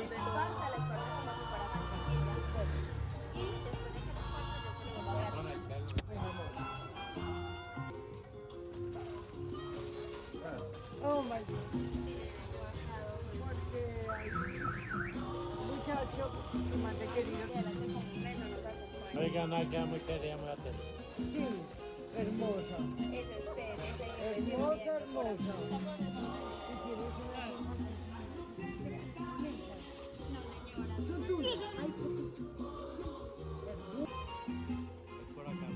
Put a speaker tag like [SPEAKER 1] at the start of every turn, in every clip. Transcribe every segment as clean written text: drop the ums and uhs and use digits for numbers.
[SPEAKER 1] Listo.
[SPEAKER 2] Oh my God. Porque hay un muchacho que más te querido.
[SPEAKER 1] Oiga, no, ya muy queríamos hacer.
[SPEAKER 2] Sí, hermosa. Hermosa, hermosa. Si tienes una... Son tuyas. Ay,
[SPEAKER 1] Es por acá.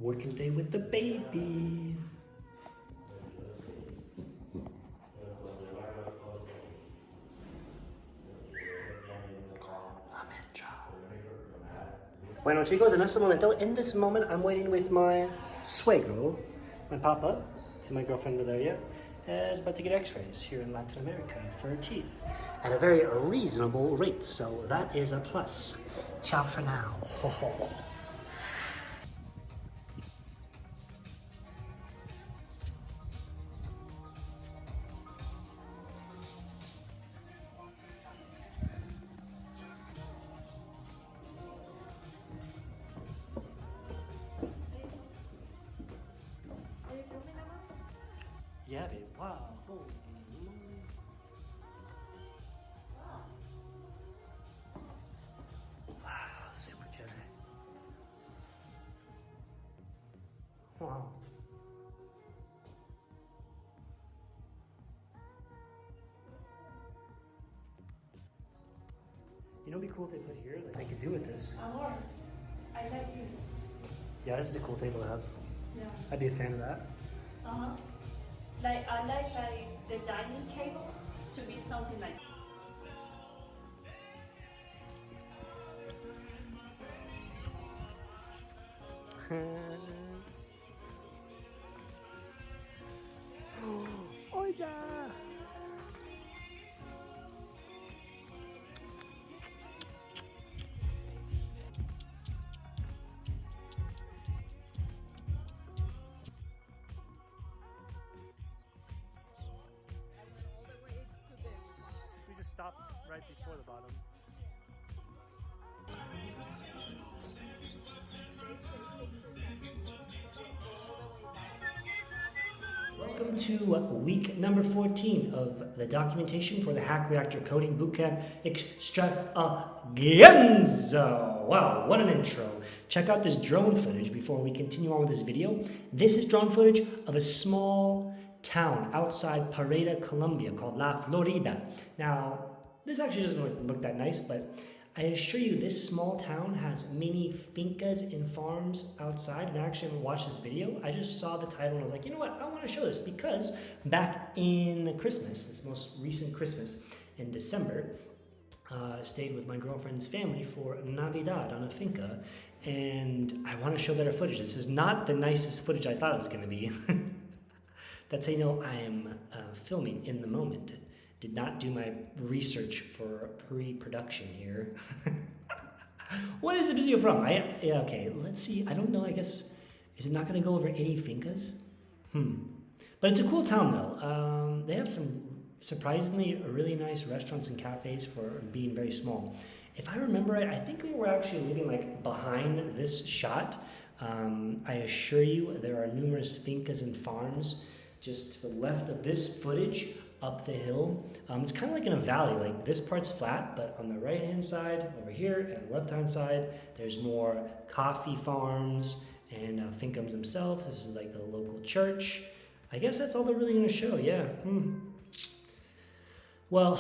[SPEAKER 3] Working day with the baby. Bueno chicos, en este momento, in this moment, I'm waiting with my suegro, my papa, to my girlfriend Valeria, is about to get x-rays here in Latin America for her teeth at a very reasonable rate, so that is a plus. Ciao for now. Yeah, babe. Wow. Holy moly. Wow, super jelly. Wow. You know, what'd be cool if they put here, like they could do with this.
[SPEAKER 4] Amor, I like this.
[SPEAKER 3] Yeah, this is a cool table to have.
[SPEAKER 4] Yeah.
[SPEAKER 3] I'd be a fan of that.
[SPEAKER 4] Uh-huh. Like I like the dining table to be something like
[SPEAKER 3] Oh yeah! We just stopped right before the bottom. Welcome to week number 14 of the documentation for the Hack Reactor Coding Bootcamp Extravaganza. Wow, what an intro. Check out this drone footage before we continue on with this video. This is drone footage of a small town outside Periera, Colombia called La Florida. Now, this actually doesn't look that nice, but I assure you this small town has many fincas and farms outside. And I actually haven't watched this video. I just saw the title and I was like, you know what, I want to show this because back in Christmas, this most recent Christmas in December, I stayed with my girlfriend's family for Navidad on a finca, and I want to show better footage. This is not the nicest footage I thought it was going to be. That's how you know I am filming in the moment. Did not do my research for pre-production here. What is the video from? Yeah, okay, let's see. I don't know, I guess, is it not going to go over any fincas? But it's a cool town, though. They have some surprisingly really nice restaurants and cafes for being very small. If I remember right, I think we were actually living like behind this shot. I assure you there are numerous fincas and farms just to the left of this footage up the hill. It's kind of like in a valley, like this part's flat, but on the right hand side over here and the left hand side there's more coffee farms and fincums themselves. This is like the local church. I guess that's all they're really going to show. Yeah. Well,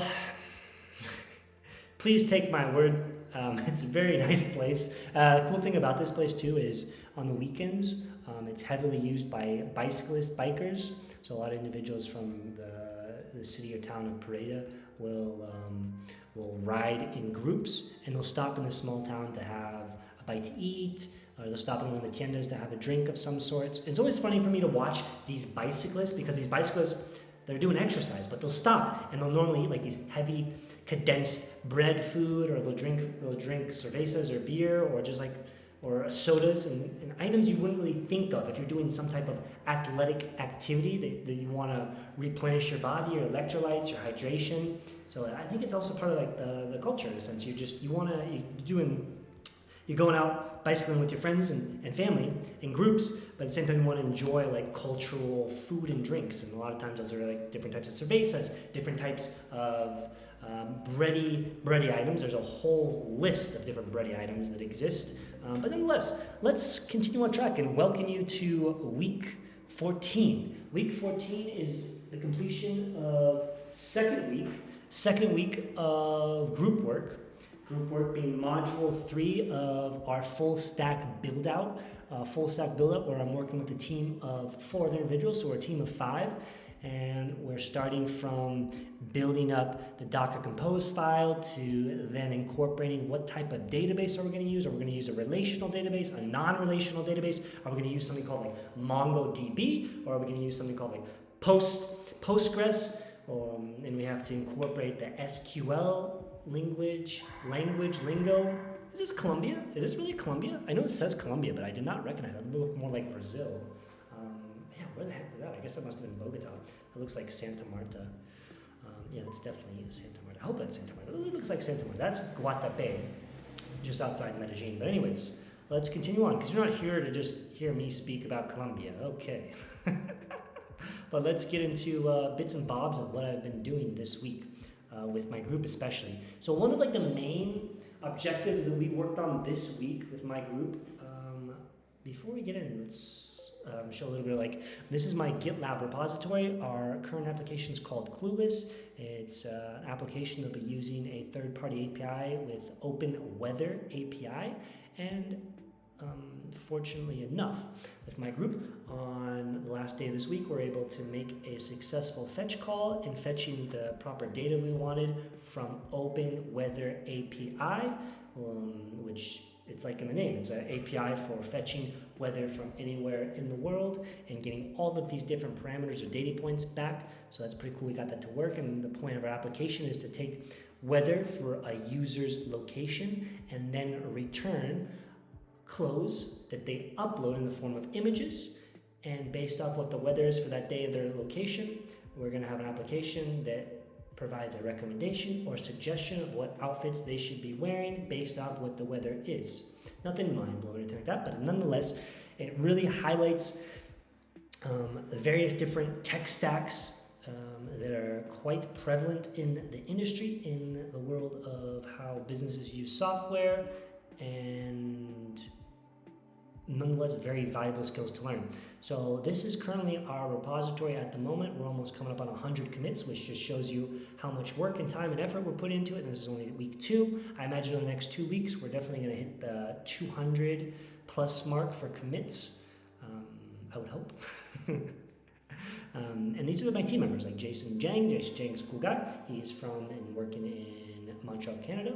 [SPEAKER 3] please take my word. It's a very nice place. The cool thing about this place too is on the weekends it's heavily used by bikers. So a lot of individuals from the city or town of Periera will ride in groups, and they'll stop in this small town to have a bite to eat, or they'll stop in one of the tiendas to have a drink of some sorts. It's always funny for me to watch these bicyclists, because these bicyclists, they're doing exercise, but they'll stop and they'll normally eat like these heavy condensed bread food, or they'll drink cervezas or beer, or just like or sodas and items you wouldn't really think of if you're doing doing some type of athletic activity that you want to replenish your body, your electrolytes, your hydration. So I think it's also part of like the culture in a sense. You're going out bicycling with your friends and family in groups, but at the same time you want to enjoy like cultural food and drinks. And a lot of times those are like different types of cervezas, different types of bready items. There's a whole list of different bready items that exist. But nonetheless, let's continue on track and welcome you to week 14. Week 14 is the completion of second week of group work. Group work being module 3 of our full stack build out. Where I'm working with a team of 4 other individuals, so we're a team of 5. And we're starting from building up the Docker Compose file to then incorporating what type of database are we going to use. Are we going to use a relational database, a non-relational database? Are we going to use something called like MongoDB? Or are we going to use something called like Postgres? And we have to incorporate the SQL language lingo. Is this Colombia? Is this really Colombia? I know it says Colombia, but I did not recognize it. It looked more like Brazil. Where the heck was that? I guess that must have been Bogota. It looks like Santa Marta. Yeah, that's definitely Santa Marta. I hope that's Santa Marta. It looks like Santa Marta. That's Guatapé, just outside Medellin. But anyways, let's continue on, because you're not here to just hear me speak about Colombia. Okay. But let's get into bits and bobs of what I've been doing this week with my group especially. So one of like the main objectives that we worked on this week with my group, before we get in, let's show a little bit like, this is my GitLab repository. Our current application is called Clueless. It's an application that'll be using a third-party API with Open Weather API. And fortunately enough, with my group, on the last day of this week, we're able to make a successful fetch call in fetching the proper data we wanted from Open Weather API, which it's like in the name. It's an API for fetching weather from anywhere in the world and getting all of these different parameters or data points back. So that's pretty cool. We got that to work. And the point of our application is to take weather for a user's location and then return clothes that they upload in the form of images. And based off what the weather is for that day of their location, we're going to have an application that provides a recommendation or suggestion of what outfits they should be wearing based off what the weather is. Nothing mind-blowing or anything like that, but nonetheless, it really highlights the various different tech stacks that are quite prevalent in the industry, in the world of how businesses use software, and nonetheless very valuable skills to learn. So this is currently our repository at the moment. We're almost coming up on 100 commits, which just shows you how much work and time and effort we're putting into it. And this is only week 2. I imagine in the next 2 weeks, we're definitely going to hit the 200 plus mark for commits. I would hope. And these are my team members, like Jason Jang. Jason Jang's a cool guy. He's from and working in Montreal, Canada.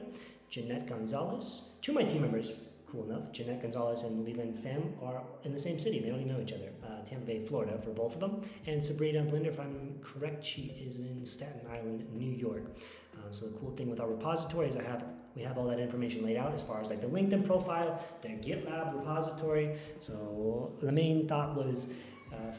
[SPEAKER 3] Jeanette Gonzalez. 2 of my team members, cool enough. Jeanette Gonzalez and Leland Pham are in the same city. They don't even know each other. Tampa Bay, Florida for both of them. And Cipriano Blinder, if I'm correct, she is in Staten Island, New York. So the cool thing with our repository is we have all that information laid out as far as like the LinkedIn profile, their GitLab repository. So the main thought was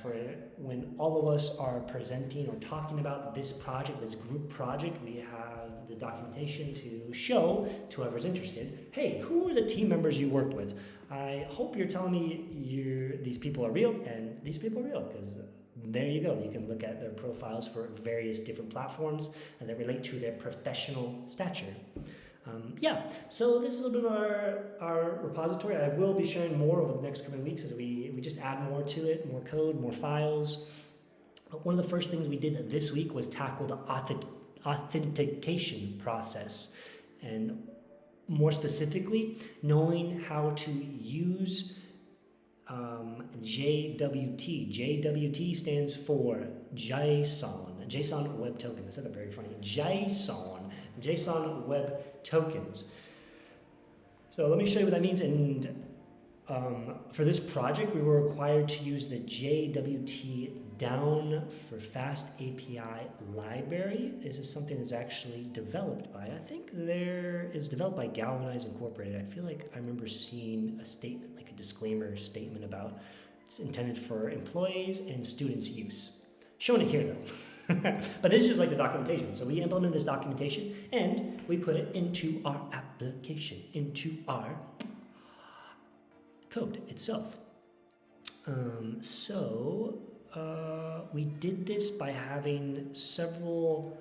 [SPEAKER 3] for when all of us are presenting or talking about this project, this group project, we have the documentation to show to whoever's interested, hey, who are the team members you worked with? I hope you're telling me these people are real, and these people are real, because there you go. You can look at their profiles for various different platforms and that relate to their professional stature. So this is a little bit of our repository. I will be sharing more over the next coming weeks as we just add more to it, more code, more files. But one of the first things we did this week was tackle the authentication process, and more specifically, knowing how to use JWT. JWT stands for JSON Web Tokens. I said that very funny. JSON Web Tokens. So let me show you what that means. And for this project, we were required to use the JWT down for FastAPI library. This is something that's actually developed by, I think it's developed by Galvanize Incorporated. I feel like I remember seeing a statement, like a disclaimer statement about It's intended for employees and students' use. Showing it here though. But this is just like the documentation. So we implemented this documentation and we put it into our application, into our code itself. We did this by having several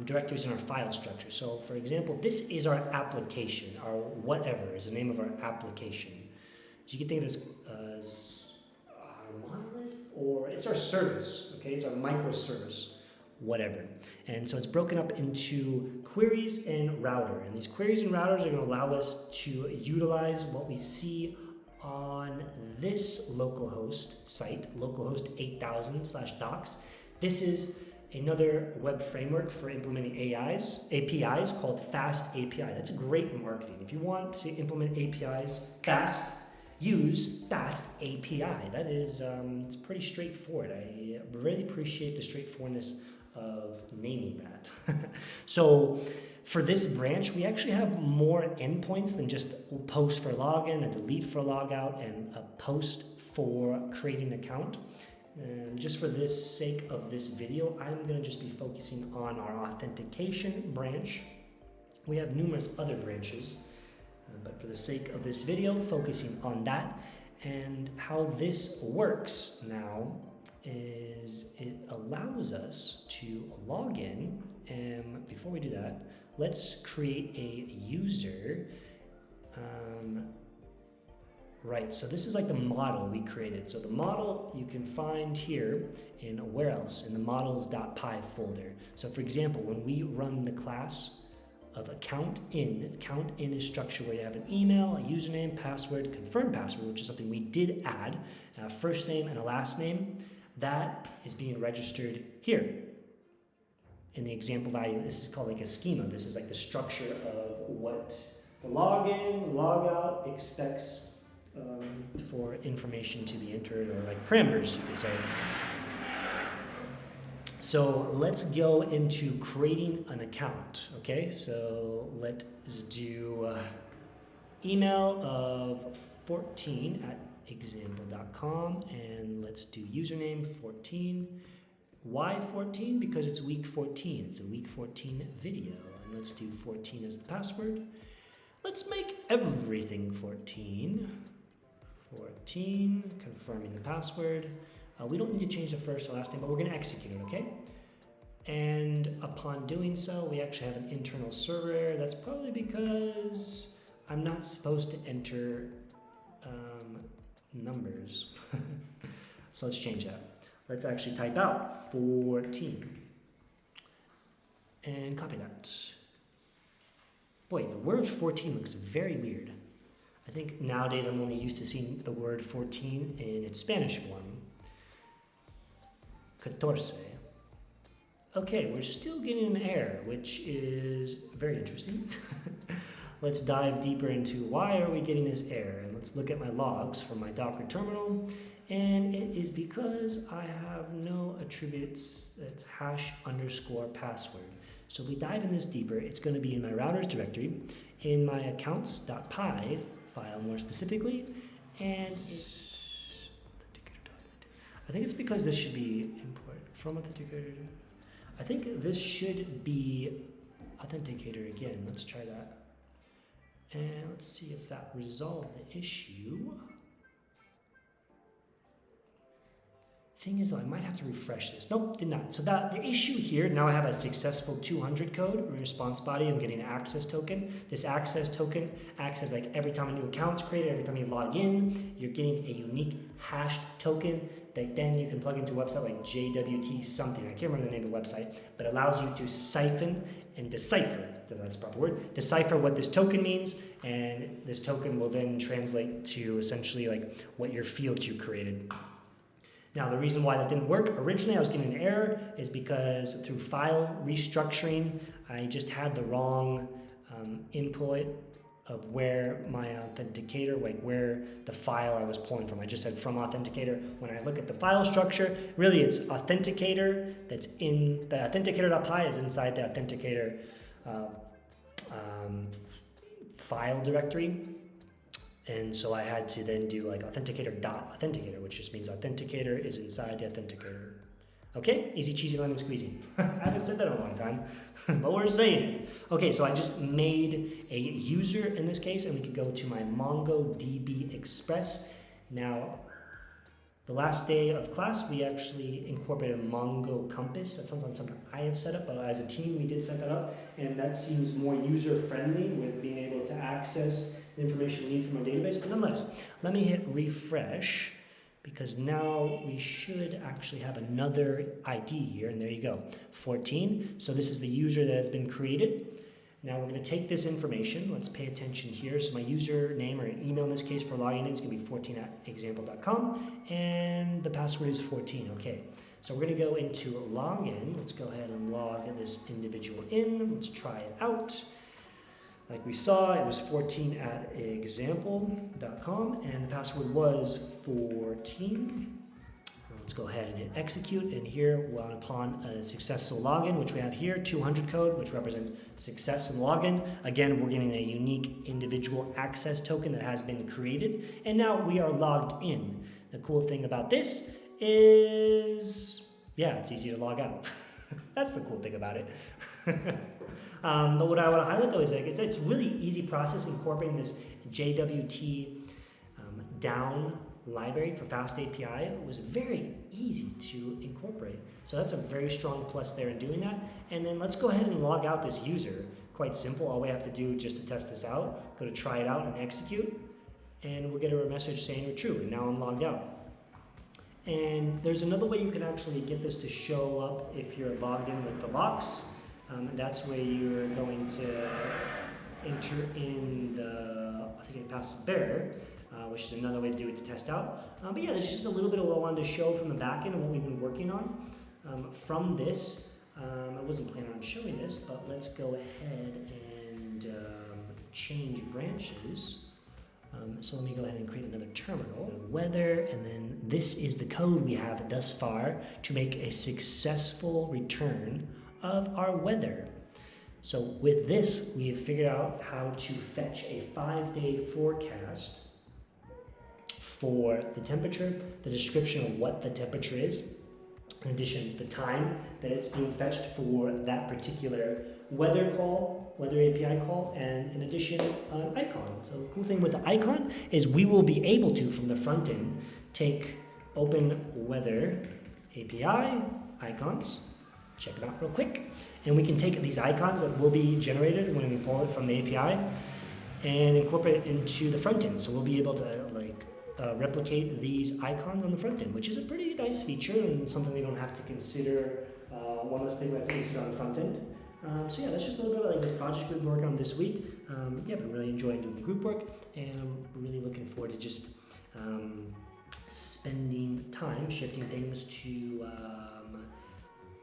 [SPEAKER 3] directories in our file structure. So for example, this is our application, our whatever is the name of our application. So you can think of this as our monolith, or it's our service, okay? It's our microservice, whatever. And so it's broken up into queries and router. And these queries and routers are going to allow us to utilize what we see on this localhost site, localhost 8000/docs. This is another web framework for implementing APIs called FastAPI. That's great marketing. If you want to implement APIs fast, use FastAPI. That is, it's pretty straightforward. I really appreciate the straightforwardness of naming that. So for this branch, we actually have more endpoints than just a post for login, a delete for logout, and a post for creating an account. Just for this sake of this video, I'm going to just be focusing on our authentication branch. We have numerous other branches, but for the sake of this video, focusing on that. And how this works now is it allows us to log in. And before we do that, let's create a user. Right, so this is like the model we created. So the model you can find here in where else? In the models.py folder. So for example, when we run the class of account in is structure where you have an email, a username, password, confirmed password, which is something we did add, a first name and a last name. That is being registered here. In the example value, this is called like a schema. This is like the structure of what the login, logout expects for information to be entered, or like parameters, you could say. So let's go into creating an account, okay? So let's do email of 14 at example.com, and let's do username 14. Why 14? Because it's week 14. It's a week 14 video. And let's do 14 as the password. Let's make everything 14. 14, confirming the password. We don't need to change the first or last name, but we're going to execute it, okay? And upon doing so, we actually have an internal server error. That's probably because I'm not supposed to enter numbers. So let's change that. Let's actually type out 14 and copy that. Boy, the word 14 looks very weird. I think nowadays I'm only used to seeing the word 14 in its Spanish form. 14. Okay, we're still getting an error, which is very interesting. Let's dive deeper into why are we getting this error. And let's look at my logs from my Docker terminal. And it is because I have no attributes that's #_password. So if we dive in this deeper, it's going to be in my routers directory, in my accounts.py file more specifically, and it's I think it's because this should be imported from authenticator. I think this should be authenticator again. Let's try that. And let's see if that resolved the issue. Thing is, though, I might have to refresh this. Nope, did not. So the issue here, now I have a successful 200 code response body. I'm getting an access token. This access token acts as like every time a new account's created, every time you log in, you're getting a unique hashed token that then you can plug into a website like JWT something. I can't remember the name of the website, but it allows you to siphon and decipher, if that's the proper word, decipher what this token means, and this token will then translate to essentially like what your fields you created. Now, the reason why that didn't work, originally I was getting an error, is because through file restructuring, I just had the wrong input of where my authenticator, like where the file I was pulling from. I just said from authenticator. When I look at the file structure, really it's authenticator that's in the authenticator.py is inside the authenticator file directory. And so I had to then do like authenticator.authenticator, which just means authenticator is inside the authenticator. Okay, easy cheesy lemon squeezy. I haven't said that in a long time, but we're saying it. Okay, so I just made a user in this case, and we could go to my MongoDB Express. Now, the last day of class, we actually incorporated a Mongo Compass. That's something I have set up, but as a team, we did set that up, and that seems more user-friendly with being able to access the information we need from our database. But nonetheless, let me hit refresh, because now we should actually have another ID here, and there you go, 14. So this is the user that has been created. Now we're going to take this information. Let's pay attention here. So my username, or email in this case for logging in, is going to be 14@example.com, and the password is 14. Okay, so we're going to go into login. Let's go ahead and log this individual in. Let's try it out. Like we saw, it was 14@example.com, and the password was 14. Let's go ahead and hit execute, and here, upon a successful login, which we have here, 200 code, which represents success and login. Again, we're getting a unique individual access token that has been created, and now we are logged in. The cool thing about this is, yeah, it's easy to log out. That's the cool thing about it. But what I want to highlight though is like it's really easy process incorporating this JWT down library for FastAPI. It was very easy to incorporate. So that's a very strong plus there in doing that. And then let's go ahead and log out this user. Quite simple. All we have to do just to test this out, go to try it out and execute, and we'll get a message saying we're true. And now I'm logged out. And there's another way you can actually get this to show up if you're logged in with the locks. That's where you're going to enter in the authenticated password bearer, which is another way to do it to test out. But yeah, this is just a little bit of what I wanted to show from the backend and what we've been working on. From this, I wasn't planning on showing this, but let's go ahead and change branches. So let me go ahead and create another terminal. Weather, and then this is the code we have thus far to make a successful return of our weather. So with this, we have figured out how to fetch a 5-day forecast for the temperature, the description of what the temperature is, in addition, the time that it's being fetched for that particular weather API call, and in addition, an icon. So the cool thing with the icon is we will be able to, from the front end, take open weather API icons, check it out real quick, and we can take these icons that will be generated when we pull it from the API and incorporate it into the front end. So we'll be able to replicate these icons on the front end, which is a pretty nice feature and something we don't have to consider. One less thing we have to consider on the front end. So yeah, that's just a little bit about this project we've been working on this week. Yeah, been really enjoying doing the group work, and I'm really looking forward to just spending time shifting things to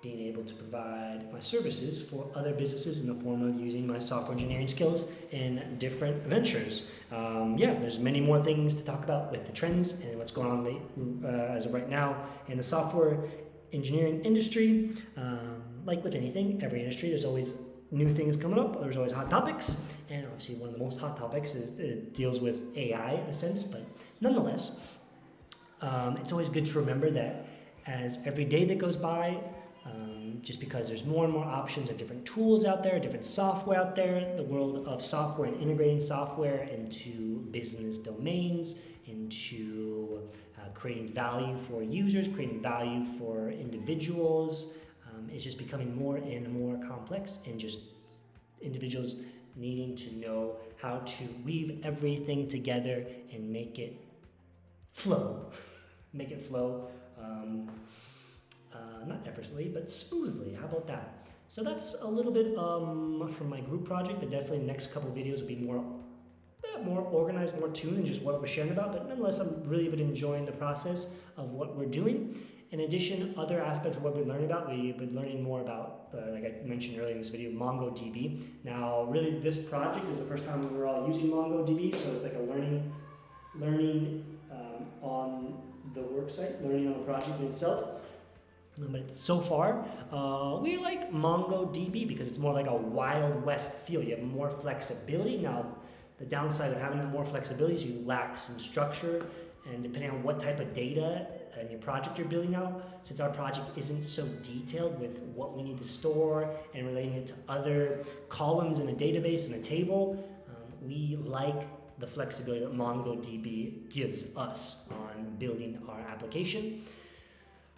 [SPEAKER 3] being able to provide my services for other businesses in the form of using my software engineering skills in different ventures. Yeah, there's many more things to talk about with the trends and what's going on as of right now in the software engineering industry. Like with anything, every industry, there's always new things coming up. There's always hot topics, and obviously one of the most hot topics is it deals with AI in a sense, but nonetheless, it's always good to remember that as every day that goes by, just because there's more and more options of different tools out there, different software out there, the world of software and integrating software into business domains, into creating value for users, creating value for individuals, is just becoming more and more complex, and just individuals needing to know how to weave everything together and make it flow. Make it flow. Not effortlessly, but smoothly. How about that? So that's a little bit from my group project, but definitely the next couple of videos will be more organized, more tuned, and just what we're sharing about. But nonetheless, I'm really been enjoying the process of what we're doing. In addition, other aspects of what we've been learning about, we've been learning more about, like I mentioned earlier in this video, MongoDB. Now, really, this project is the first time we're all using MongoDB, so it's like a learning on the work site, learning on the project in itself. But so far, we like MongoDB because it's more like a Wild West feel. You have more flexibility. Now, The downside of having more flexibility is you lack some structure, and depending on what type of data and your project you're building out, since our project isn't so detailed with what we need to store and relating it to other columns in a database and a table, we like the flexibility that MongoDB gives us on building our application.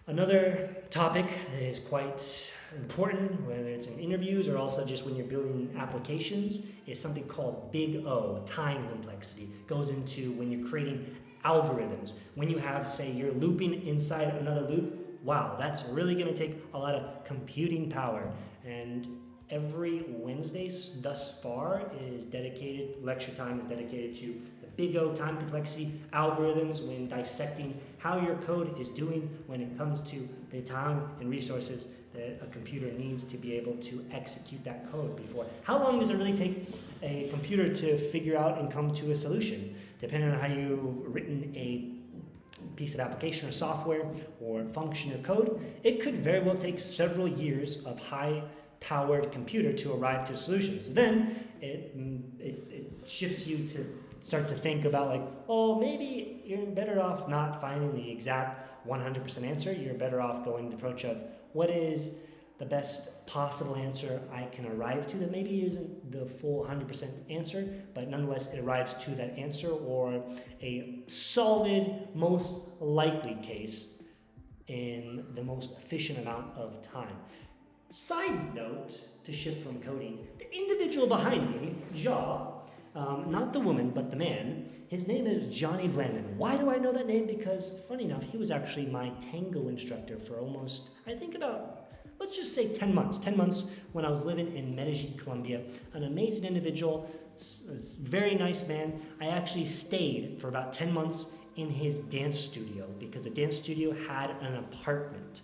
[SPEAKER 3] Another topic that is quite important, whether it's in interviews or also just when you're building applications, is something called big O, time complexity. It goes into when you're creating algorithms. When you have, say, you're looping inside another loop, wow, that's really going to take a lot of computing power. And every Wednesday thus far is dedicated, lecture time is dedicated to the big O, time complexity, algorithms when dissecting how your code is doing when it comes to the time and resources that a computer needs to be able to execute that code before. How long does it really take a computer to figure out and come to a solution? Depending on how you've written a piece of application or software or function or code, it could very well take several years of high-powered computer to arrive to a solution. So then it shifts you to start to think about like, oh, maybe you're better off not finding the exact 100% answer. You're better off going the approach of what is the best possible answer I can arrive to that maybe isn't the full 100% answer, but nonetheless it arrives to that answer, or a solid, most likely case in the most efficient amount of time. Side note, to shift from coding, the individual behind me, not the woman, but the man, his name is Jhony Blandon. Why do I know that name? Because, funny enough, he was actually my tango instructor for almost, I think about, let's just say 10 months. 10 months when I was living in Medellin, Colombia. An amazing individual, very nice man. I actually stayed for about 10 months in his dance studio because the dance studio had an apartment.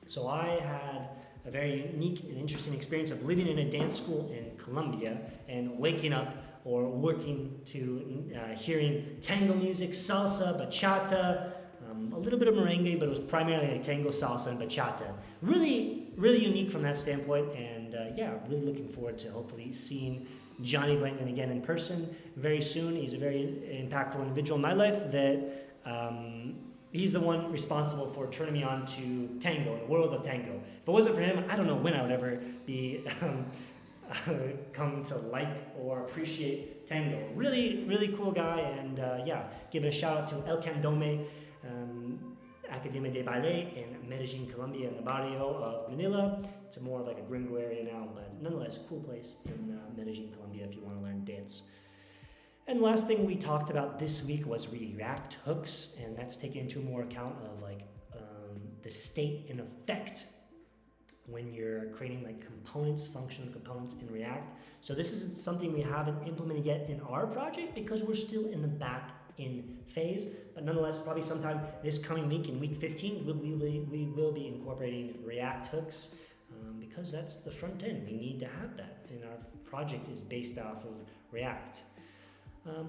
[SPEAKER 3] So I had a very unique and interesting experience of living in a dance school in Colombia and waking up or working to hearing tango music, salsa, bachata, a little bit of merengue, but it was primarily like tango, salsa, and bachata. Really, really unique from that standpoint, and really looking forward to hopefully seeing Jhony Blandon again in person very soon. He's a very impactful individual in my life that he's the one responsible for turning me on to tango, the world of tango. If it wasn't for him, I don't know when I would ever be come to like or appreciate tango. Really, really cool guy, and giving a shout out to El Candombe Academia de Ballet in Medellin, Colombia, in the barrio of Manila. It's more of like a gringo area now, but nonetheless, a cool place in Medellin, Colombia, if you want to learn dance. And the last thing we talked about this week was React hooks, and that's taking into more account of like the state and effect when you're creating like components, functional components in React. So this is something we haven't implemented yet in our project because we're still in the back-end phase, but nonetheless, probably sometime this coming week, in week 15, we will be incorporating React hooks because that's the front end. We need to have that, and our project is based off of React.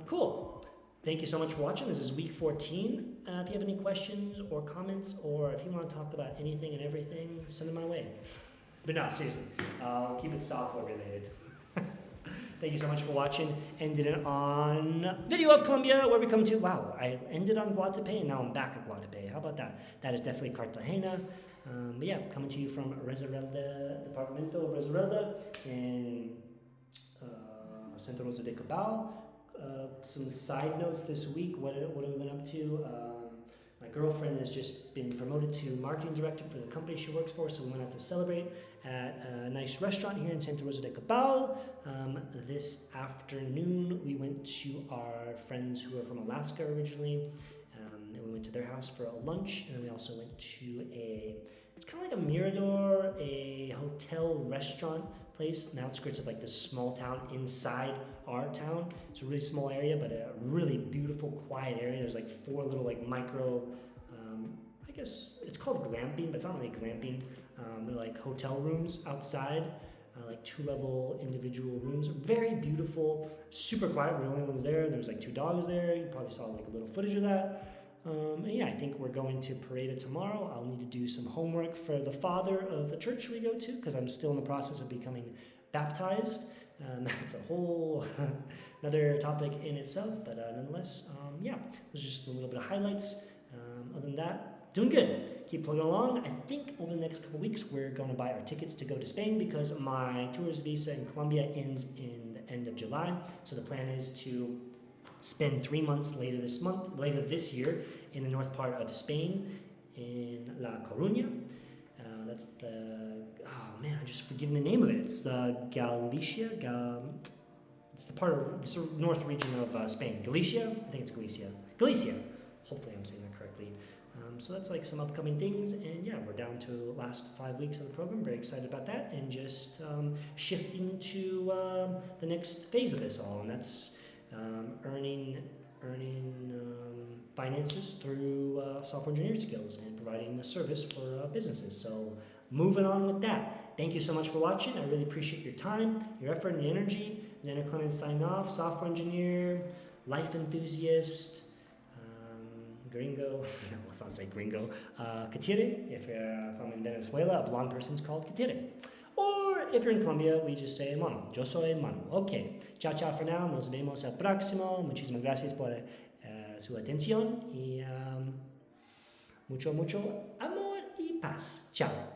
[SPEAKER 3] Cool. Thank you so much for watching. This is week 14. If you have any questions or comments, or if you want to talk about anything and everything, send them my way. But no, seriously, I'll keep it software related. Thank you so much for watching. Ended it on video of Colombia, where we come to. Wow, I ended on Guatapé, and now I'm back at Guatapé. How about that? That is definitely Cartagena. But yeah, coming to you from Reserelda, Departamento of Reserelda in Santa Rosa de Cabal. Some side notes this week. What have we been up to? My girlfriend has just been promoted to marketing director for the company she works for, so we went out to celebrate at a nice restaurant here in Santa Rosa de Cabal. This afternoon, we went to our friends who are from Alaska originally, and we went to their house for a lunch, and then we also went to it's kind of like a mirador, a hotel restaurant place on the outskirts of like this small town inside our town. It's a really small area, but a really beautiful, quiet area. There's like 4 little like micro, I guess it's called glamping, but it's not really glamping. They're like hotel rooms outside, like 2-level individual rooms. Very beautiful, super quiet. We're the only ones there. There's like 2 dogs there. You probably saw like a little footage of that. And yeah, I think we're going to Periera tomorrow. I'll need to do some homework for the father of the church we go to, because I'm still in the process of becoming baptized. That's a whole another topic in itself, but nonetheless, yeah, those are just a little bit of highlights. Other than that, doing good. Keep plugging along. I think over the next couple weeks, we're going to buy our tickets to go to Spain because my tourist visa in Colombia ends in the end of July. So the plan is to spend 3 months later this year, in the north part of Spain, in La Coruña. That's the, oh man, I'm just forgetting the name of it. It's Galicia. It's the part of the sort of north region of Spain. Galicia? I think it's Galicia. Galicia. Hopefully I'm saying that correctly. So that's like some upcoming things, and yeah, we're down to the last 5 weeks of the program. Very excited about that, and just shifting to the next phase of this all, and that's earning finances through software engineering skills and providing a service for businesses. So moving on with that. Thank you so much for watching. I really appreciate your time, your effort, and your energy. Nana Clemens signing off. Software engineer, life enthusiast, gringo. No, let's not say gringo. Catire. If you're from Venezuela, a blonde person's called Catire. Or if you're in Colombia, we just say Manu. Yo soy Manu. Okay. Ciao, ciao for now. Nos vemos al próximo. Muchísimas gracias por su atención y mucho amor y paz. Chao.